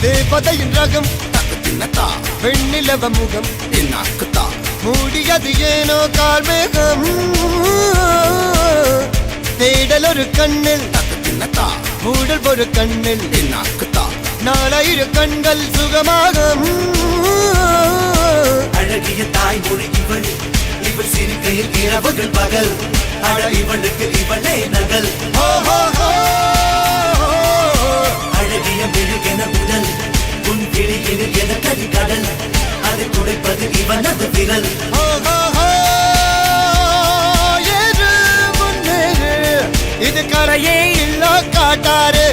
தேவதையின் ரகம் தக்கத்தின்னத்தா வெண்ணிலவ முகம் என்னாக்குத்தா மூடியது ஏனோ கார்மேகம் தேடல் ஒரு கண்ணில் தக்கத்தின்னத்தா மூடல் ஒரு கண்ணில் என்னாக்குத்தா நாலாயிர கண்கள் சுகமாக அழகிய தாய்மொழி இவள் இவள் சிரிக்கையில் இரவுகள் பகல் அழ இவளுக்கு இவளே நகல் அழகிய மெழுகென உடல் உன் கிளியில் என கரி கடல் அதை துடைப்பது இவனது விரல் இது கரையே இல்ல காட்டாரு